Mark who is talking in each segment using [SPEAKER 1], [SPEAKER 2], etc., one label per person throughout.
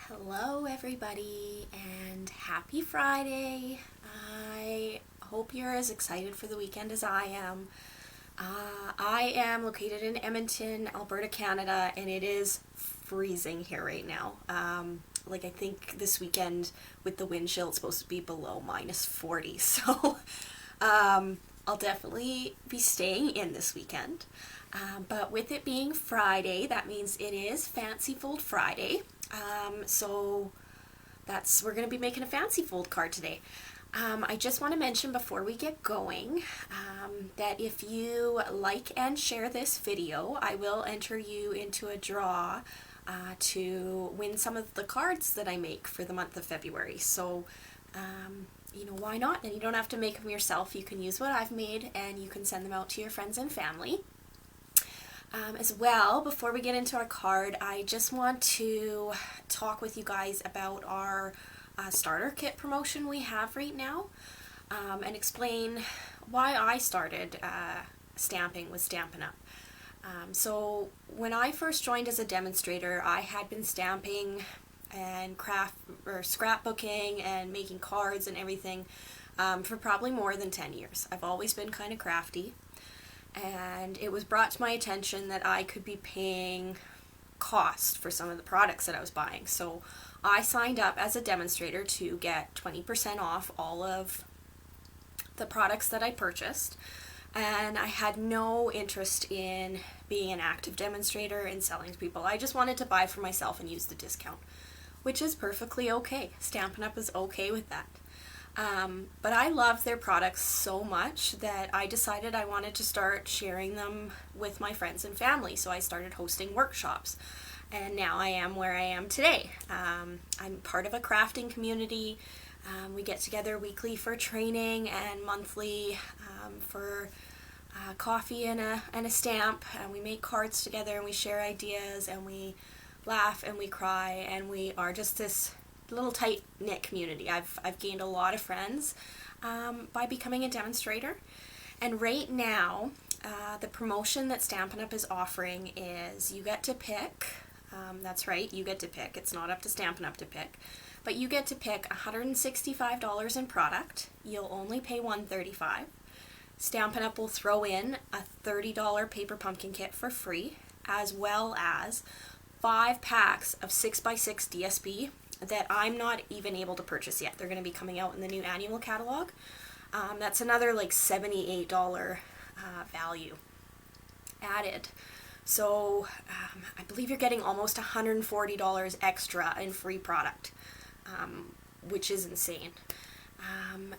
[SPEAKER 1] Hello everybody and happy Friday. I hope you're as excited for the weekend as I am. I am located in Edmonton, Alberta, Canada, and it is freezing here right now. I think this weekend with the wind chill it's supposed to be below -40, so I'll definitely be staying in this weekend. But with it being Friday, that means it is Fancy Fold Friday. So we're going to be making a fancy fold card today. I just want to mention before we get going that if you like and share this video, I will enter you into a draw to win some of the cards that I make for the month of February. So, why not? And you don't have to make them yourself. You can use what I've made and you can send them out to your friends and family. As well, before we get into our card, I just want to talk with you guys about our starter kit promotion we have right now, and explain why I started stamping with Stampin' Up. So when I first joined as a demonstrator, I had been stamping and scrapbooking and making cards and everything for probably more than 10 years. I've always been kind of crafty. And it was brought to my attention that I could be paying cost for some of the products that I was buying. So I signed up as a demonstrator to get 20% off all of the products that I purchased. And I had no interest in being an active demonstrator and selling to people. I just wanted to buy for myself and use the discount, which is perfectly okay. Stampin' Up! Is okay with that. But I love their products so much that I decided I wanted to start sharing them with my friends and family. So I started hosting workshops, and now I am where I am today. I'm part of a crafting community. We get together weekly for training and monthly for coffee and a stamp, and we make cards together and we share ideas and we laugh and we cry, and we are just this little tight-knit community. I've gained a lot of friends by becoming a demonstrator. And right now, the promotion that Stampin' Up! Is offering is you get to pick, that's right, you get to pick, it's not up to Stampin' Up! To pick, but you get to pick $165 in product. You'll only pay $135. Stampin' Up! Will throw in a $30 paper pumpkin kit for free, as well as 5 packs of 6x6 DSP that I'm not even able to purchase yet. They're going to be coming out in the new annual catalog. That's another like $78 value added. So I believe you're getting almost $140 extra in free product, which is insane.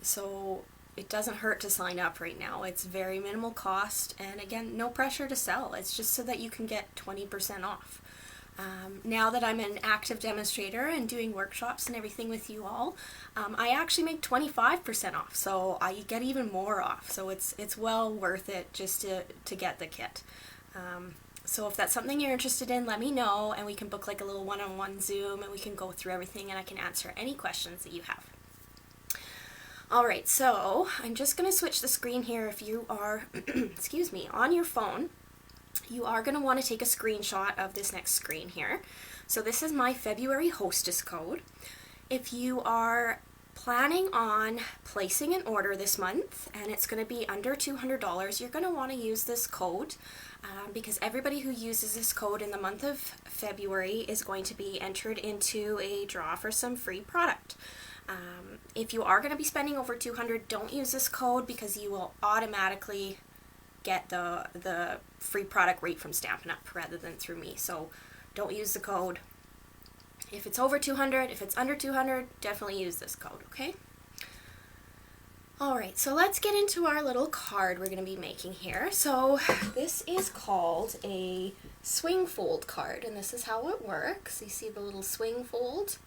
[SPEAKER 1] So it doesn't hurt to sign up right now. It's very minimal cost, and again, no pressure to sell. It's just so that you can get 20% off. Now that I'm an active demonstrator and doing workshops and everything with you all, I actually make 25% off, so I get even more off. So it's well worth it just to get the kit. So if that's something you're interested in, let me know, and we can book like a little one-on-one Zoom, and we can go through everything, and I can answer any questions that you have. Alright, so I'm just going to switch the screen here. If you are, excuse me, on your phone, you are going to want to take a screenshot of this next screen here. So this is my February hostess code. If you are planning on placing an order this month and it's going to be under $200, you're going to want to use this code because everybody who uses this code in the month of February is going to be entered into a draw for some free product. If you are going to be spending over $200, don't use this code because you will automatically get the free product rate from Stampin' Up! Rather than through me. So don't use the code. If it's over 200, if it's under 200, definitely use this code, okay? Alright, so let's get into our little card we're going to be making here. So this is called a swing fold card, and this is how it works. You see the little swing fold?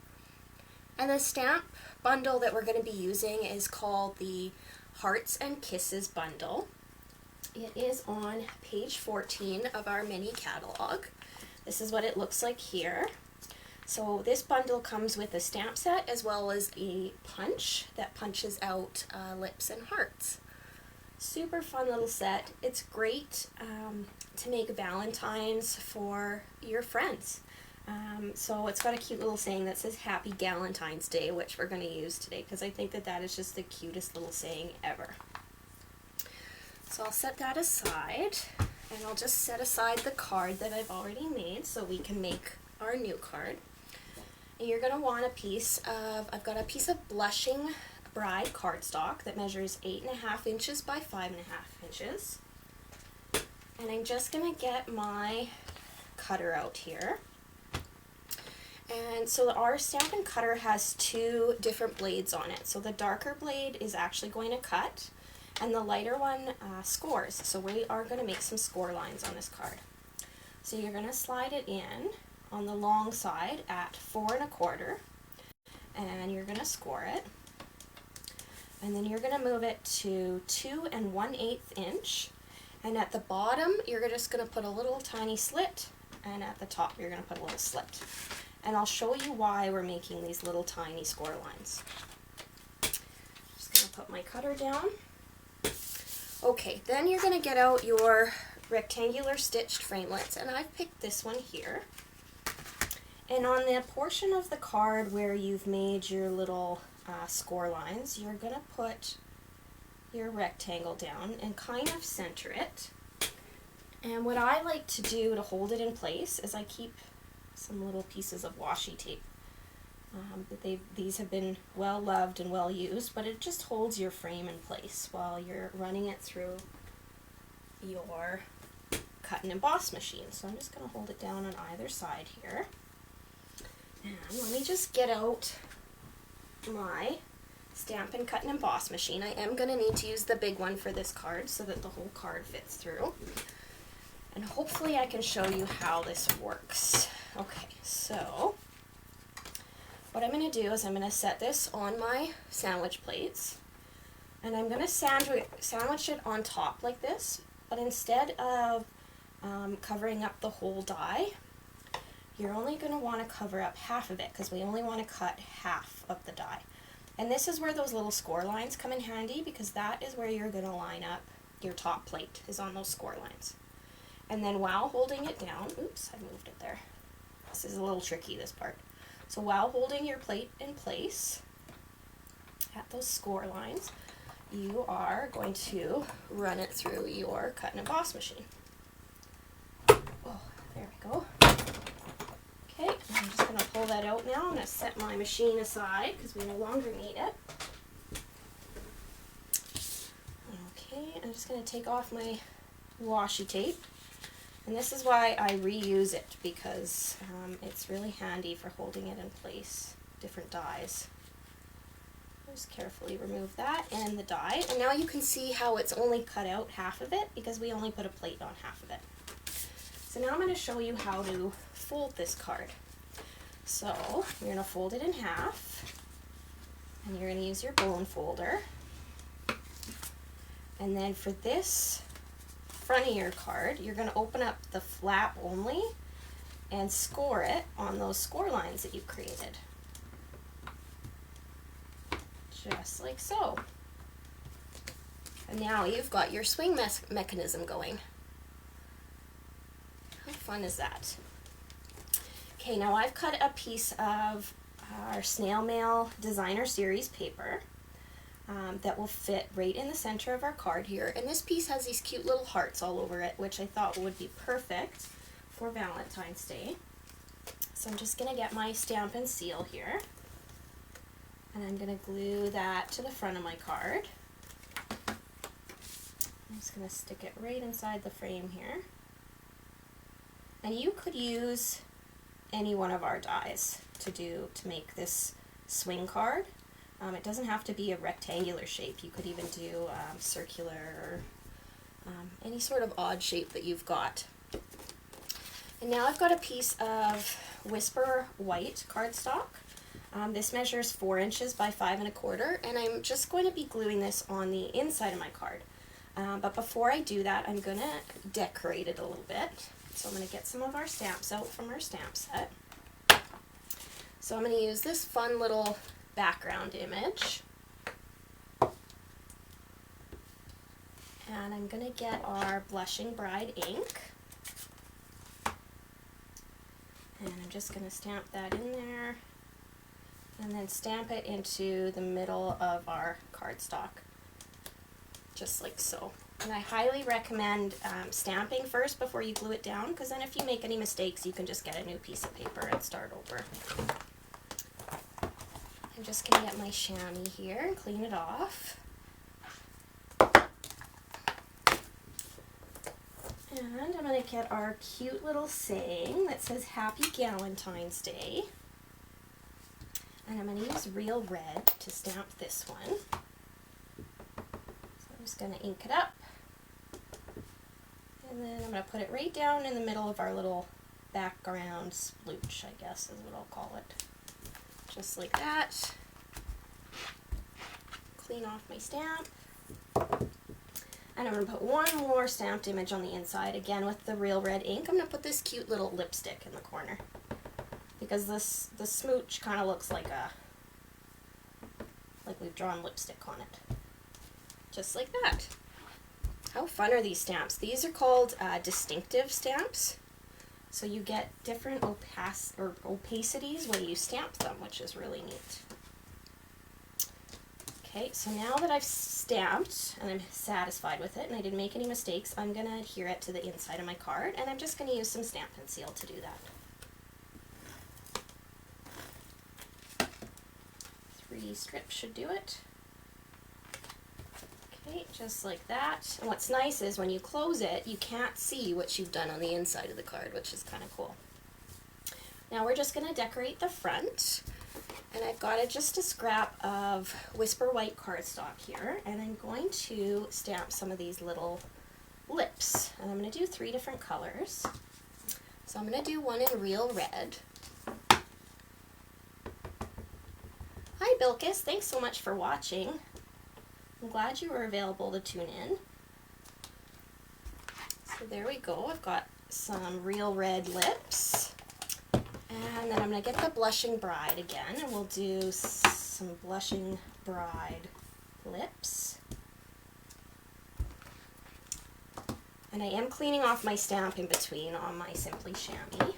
[SPEAKER 1] And the stamp bundle that we're going to be using is called the Hearts and Kisses bundle. It is on page 14 of our mini catalog. This is what it looks like here. So this bundle comes with a stamp set as well as a punch that punches out lips and hearts. Super fun little set. It's great to make Valentines for your friends. So it's got a cute little saying that says Happy Galentine's Day, which we're going to use today because I think that that is just the cutest little saying ever. So I'll set that aside, and I'll just set aside the card that I've already made so we can make our new card. And you're going to want a piece of, I've got a piece of Blushing Bride cardstock that measures 8.5 inches by 5.5 inches. And I'm just going to get my cutter out here. And so our Stampin' Cutter has two different blades on it. So the darker blade is actually going to cut, and the lighter one scores. So we are going to make some score lines on this card. So you're going to slide it in on the long side at 4 1/4, and you're going to score it. And then you're going to move it to 2 1/8 inch. And at the bottom, you're just going to put a little tiny slit, and at the top, you're going to put a little slit. And I'll show you why we're making these little tiny score lines. Just going to put my cutter down. Okay, then you're going to get out your rectangular stitched framelits, and I've picked this one here. And on the portion of the card where you've made your little score lines, you're going to put your rectangle down and kind of center it. And what I like to do to hold it in place is I keep some little pieces of washi tape. These have been well loved and well used, but it just holds your frame in place while you're running it through your cut and emboss machine. So I'm just going to hold it down on either side here. And let me just get out my Stampin' Cut and Emboss machine. I am going to need to use the big one for this card so that the whole card fits through. And hopefully I can show you how this works. Okay, so what I'm going to do is I'm going to set this on my sandwich plates, and I'm going to sandwich it on top like this, but instead of covering up the whole die, you're only going to want to cover up half of it because we only want to cut half of the die. And this is where those little score lines come in handy, because that is where you're going to line up your top plate, is on those score lines. And then while holding it down, oops, I moved it there. This is a little tricky, this part. So while holding your plate in place at those score lines, you are going to run it through your cut and emboss machine. Oh, there we go. Okay, I'm just going to pull that out now. I'm going to set my machine aside because we no longer need it. Okay, I'm just going to take off my washi tape. And this is why I reuse it, because it's really handy for holding it in place, different dies. Just carefully remove that and the die. And now you can see how it's only cut out half of it because we only put a plate on half of it. So now I'm going to show you how to fold this card. So you're going to fold it in half, and you're going to use your bone folder. And then for this front of your card, you're going to open up the flap only and score it on those score lines that you created. Just like so. And now you've got your swing mechanism going. How fun is that? Okay, now I've cut a piece of our Snail Mail Designer Series paper that will fit right in the center of our card here. And this piece has these cute little hearts all over it, which I thought would be perfect for Valentine's Day. So I'm just going to get my Stampin' Seal here, and I'm going to glue that to the front of my card. I'm just going to stick it right inside the frame here. And you could use any one of our dies to make this swing card. It doesn't have to be a rectangular shape. You could even do circular or any sort of odd shape that you've got. And now I've got a piece of Whisper White cardstock. This measures 4 inches by 5 1/4, and I'm just going to be gluing this on the inside of my card. But before I do that, I'm going to decorate it a little bit. So I'm going to get some of our stamps out from our stamp set. So I'm going to use this fun little background image. And I'm going to get our Blushing Bride ink. And I'm just going to stamp that in there and then stamp it into the middle of our cardstock, just like so. And I highly recommend stamping first before you glue it down, because then if you make any mistakes, you can just get a new piece of paper and start over. I'm just going to get my chamois here and clean it off. And I'm going to get our cute little saying that says Happy Galentine's Day. And I'm going to use real red to stamp this one. So I'm just going to ink it up. And then I'm going to put it right down in the middle of our little background splooch, I guess is what I'll call it. Just like that. Clean off my stamp. And I'm going to put one more stamped image on the inside, again with the real red ink. I'm going to put this cute little lipstick in the corner, because the smooch kind of looks like we've drawn lipstick on it. Just like that. How fun are these stamps? These are called distinctive stamps. So you get different opacities when you stamp them, which is really neat. Okay, so now that I've stamped and I'm satisfied with it and I didn't make any mistakes, I'm going to adhere it to the inside of my card, and I'm just going to use some Stampin' Seal to do that. 3 strips should do it. Okay, just like that. And what's nice is when you close it, you can't see what you've done on the inside of the card, which is kind of cool. Now we're just going to decorate the front. And I've got just a scrap of Whisper White cardstock here, and I'm going to stamp some of these little lips. And I'm going to do 3 different colors. So I'm going to do one in real red. Hi Bilkis, thanks so much for watching. I'm glad you were available to tune in. So there we go, I've got some real red lips. And then I'm going to get the Blushing Bride again, and we'll do some Blushing Bride lips. And I am cleaning off my stamp in between on my Simply Chamois.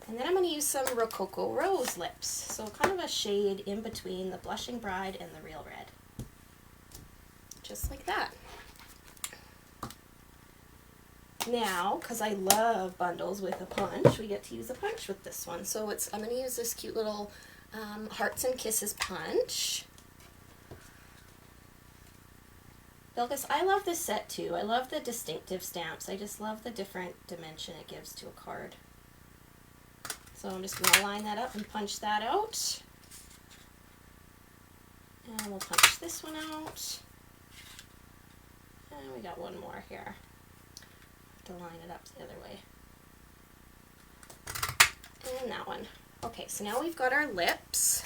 [SPEAKER 1] And then I'm going to use some Rococo Rose lips, so kind of a shade in between the Blushing Bride and the Real Red. Just like that. Now, because I love bundles with a punch, we get to use a punch with this one. So I'm going to use this cute little Hearts and Kisses punch. Bilkis, I love this set too. I love the distinctive stamps. I just love the different dimension it gives to a card. So I'm just going to line that up and punch that out. And we'll punch this one out. And we got one more here. To line it up the other way. And that one. Okay, so now we've got our lips.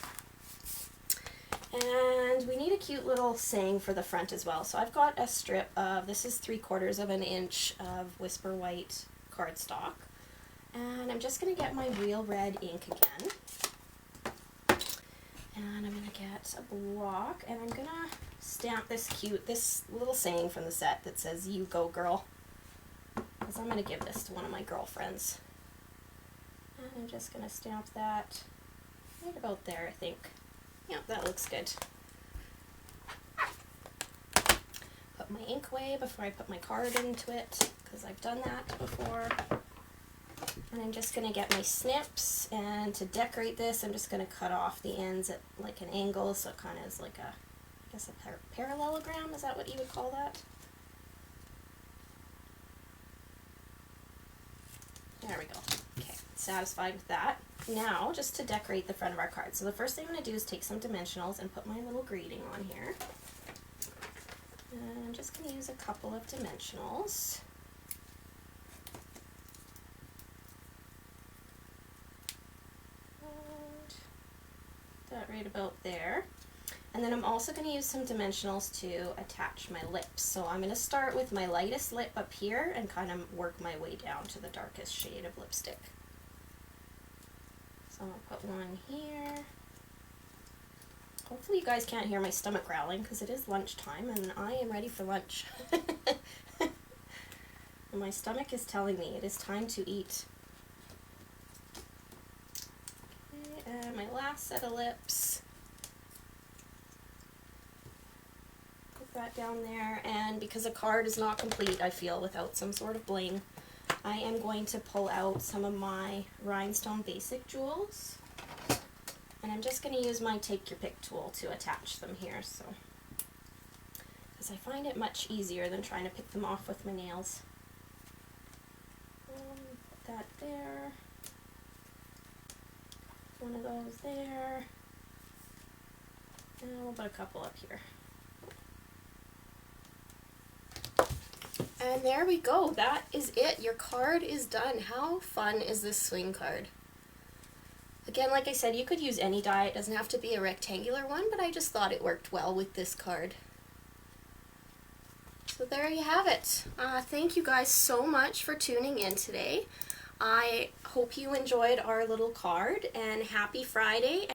[SPEAKER 1] And we need a cute little saying for the front as well. So I've got a strip of, this is 3/4 of an inch of Whisper White cardstock. And I'm just going to get my real red ink again. And I'm going to get a block, and I'm going to stamp this little saying from the set that says, "You go girl." Because I'm going to give this to one of my girlfriends. And I'm just going to stamp that right about there, I think. Yeah, that looks good. Put my ink away before I put my card into it, because I've done that before. And I'm just going to get my snips, and to decorate this, I'm just going to cut off the ends at like an angle, so it kind of is like a, I guess a parallelogram, is that what you would call that? There we go. Okay, satisfied with that. Now, just to decorate the front of our card. So the first thing I'm going to do is take some dimensionals and put my little greeting on here. And I'm just going to use a couple of dimensionals. And that right about there. And then I'm also going to use some dimensionals to attach my lips. So I'm going to start with my lightest lip up here and kind of work my way down to the darkest shade of lipstick. So I'll put one here. Hopefully you guys can't hear my stomach growling, because it is lunchtime and I am ready for lunch. And my stomach is telling me it is time to eat. And my last set of lips. Put that down there, and because a card is not complete, I feel, without some sort of bling, I am going to pull out some of my rhinestone basic jewels. And I'm just going to use my take your pick tool to attach them here, so because I find it much easier than trying to pick them off with my nails. Put that there. One of those there. And we'll put a couple up here. And there we go. That is it. Your card is done. How fun is this swing card? Again, like I said, you could use any die. It doesn't have to be a rectangular one, but I just thought it worked well with this card. So there you have it. Thank you guys so much for tuning in today. I hope you enjoyed our little card, and happy Friday.